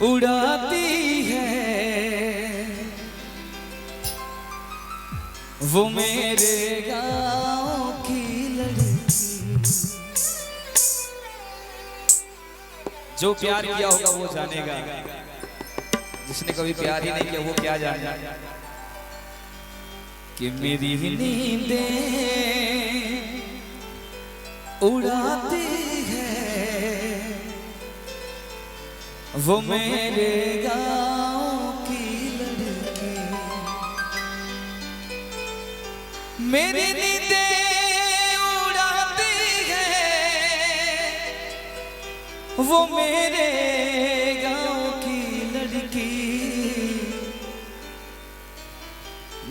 उड़ाती है वो मेरे गाँव की लड़की। जो प्यार किया होगा वो जानेगा, जिसने कभी प्यार ही नहीं किया वो क्या जाने। कि मेरी नींदें उड़ाती है वो मेरे गाँव की लड़की। मेरी नींदें उड़ाती है वो मेरे गाँव की लड़की।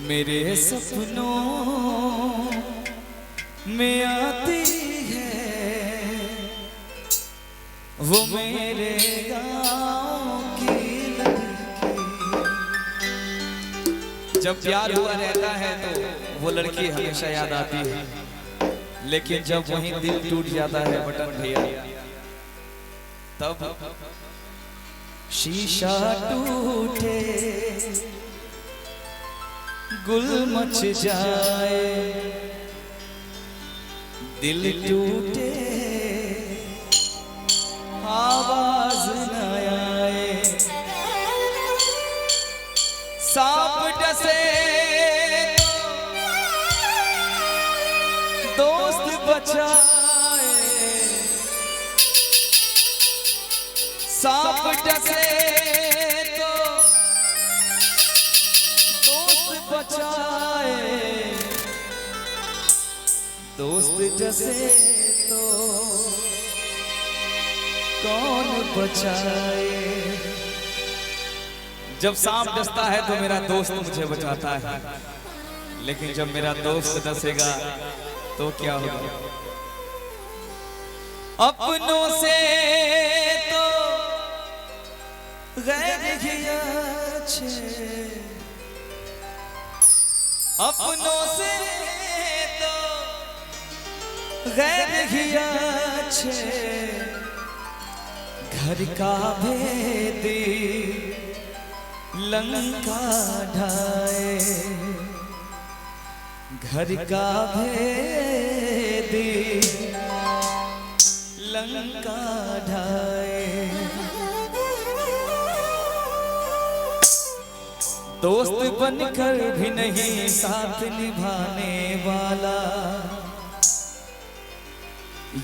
मेरे सपनों में आती है वो मेरे गाँव की लड़की। जब प्यार हुआ रहता है तो वो लड़की हमेशा याद आती है, लेकिन जब वहीं दिल टूट जाता है बटन भैया, तब शीशा टूटे गुल मच जाए, दिल टूटे आवाज न आए। सांप डसे तो दोस्त बचाए, सांप डसे तो दोस्त बचाए, दोस्त डसे तो कौन बचाए। जब सांप डसता है तो मेरा दोस्त मुझे बचाता है, लेकिन जब मेरा दोस्त डसेगा तो क्या होगा। अपनों से तो गैर ही अच्छे, अपनों से तो गैर ही अच्छे। घर का भेदी लंका ढाए, घर का भेदी लंका ढाए। दोस्त बनकर भी नहीं साथ निभाने वाला,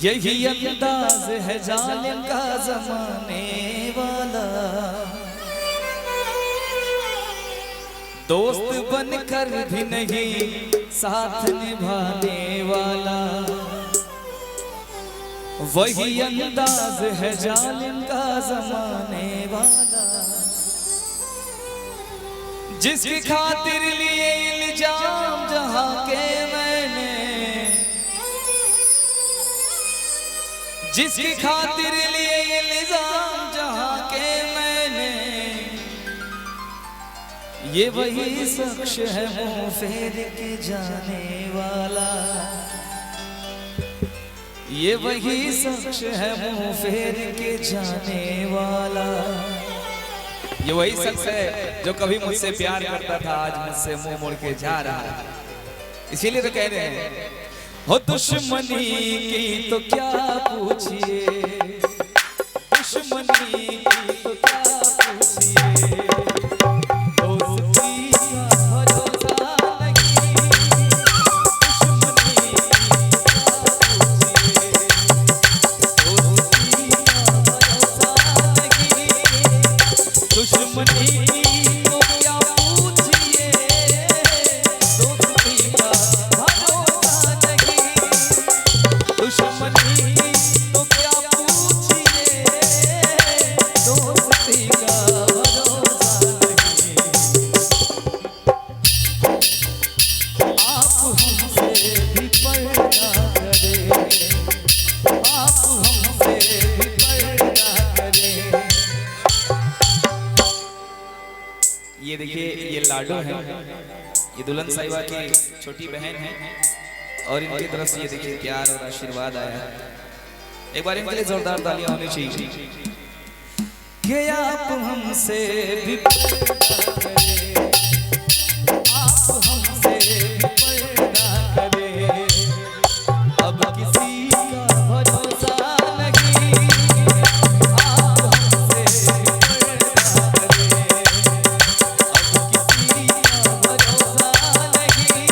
यही अंदाज है जालिम का जमाने वाला। दोस्त बनकर भी नहीं साथ निभाने वाला, वही अंदाज है जालिम का जमाने वाला। जिसकी खातिर लिए इल्जाम जहां के मैंने, जिसकी खातिर लिए इल्जाम जहां के मैंने, ये वही शख्स है मुंह फेर के जाने वाला। ये वही शख्स है मुंह फेर के जाने वाला। ये वही शख्स है जो कभी मुझसे प्यार करता था, आज मुझसे मुंह मोड़ के जा रहा है। इसीलिए तो कह रहे हैं हो दुश्मनी की तो क्या पूछिए, दुश्मनी की तो क्या पूछिए। दोस्ती का भरोसा नहीं, दुश्मनी की तो क्या पूछिए। दोस्ती का भरोसा नहीं, दुश्मनी तो क्या पूछिए। दोस्ती का भरोसा नहीं, आप हमसे भी पर्दा करें, आप हमसे भी पर्दा करें। ये देखिए, ये लाडो है, ये दुल्हन साहिबा की छोटी बहन है, और इनकी तरफ से ये देखिए प्यार और आशीर्वाद आया है। एक बार इनके लिए जोरदार तालियां होनी चाहिए। कि आप हमसे भी पर्दा करें, आप हमसे भी पर्दा करें। अब किसी का भरोसा नहीं, आप हमसे भी पर्दा करें। अब किसी का भरोसा नहीं,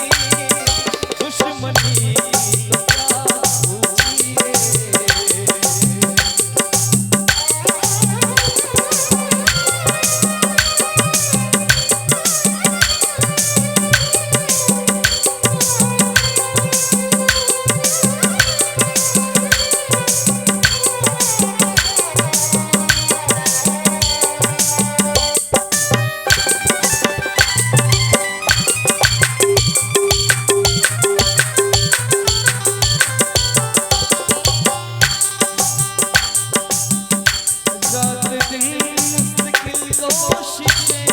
दुश्मनी तो क्या पूछिए। रात दिन मुश्किल कोशिशें